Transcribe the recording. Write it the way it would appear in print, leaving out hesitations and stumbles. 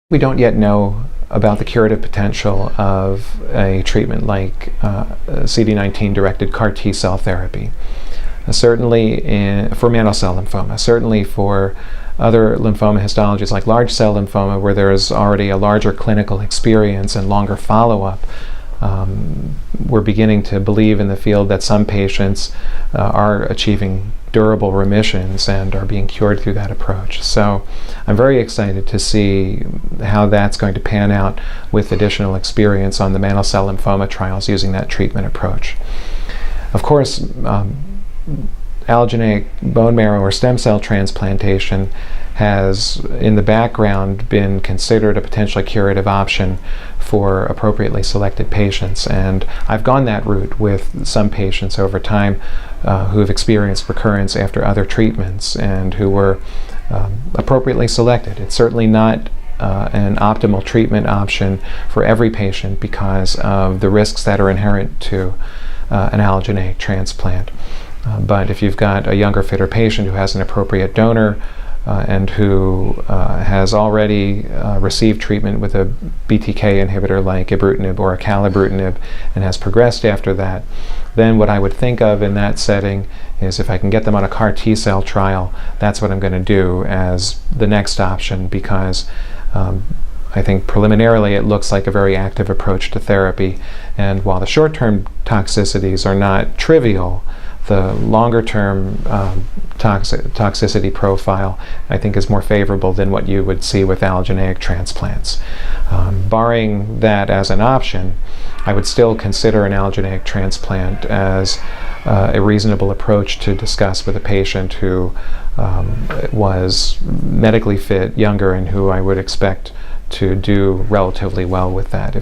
We don't yet know about the curative potential of a treatment like CD19-directed CAR T-cell therapy. Certainly for mantle cell lymphoma, certainly for other lymphoma histologies like large cell lymphoma, where there is already a larger clinical experience and longer follow-up. We're beginning to believe in the field that some patients are achieving durable remissions and are being cured through that approach. So I'm very excited to see how that's going to pan out with additional experience on the mantle cell lymphoma trials using that treatment approach. Of course, allogeneic bone marrow or stem cell transplantation has in the background been considered a potentially curative option for appropriately selected patients, and I've gone that route with some patients over time who have experienced recurrence after other treatments and who were appropriately selected. It's certainly not an optimal treatment option for every patient because of the risks that are inherent to an allogeneic transplant. But if you've got a younger, fitter patient who has an appropriate donor and who has already received treatment with a BTK inhibitor like ibrutinib or acalabrutinib and has progressed after that, then what I would think of in that setting is if I can get them on a CAR T-cell trial, that's what I'm going to do as the next option, because I think preliminarily it looks like a very active approach to therapy, and while the short-term toxicities are not trivial, the longer-term toxicity profile, I think, is more favorable than what you would see with allogeneic transplants. Barring that as an option, I would still consider an allogeneic transplant as a reasonable approach to discuss with a patient who was medically fit, younger, and who I would expect to do relatively well with that.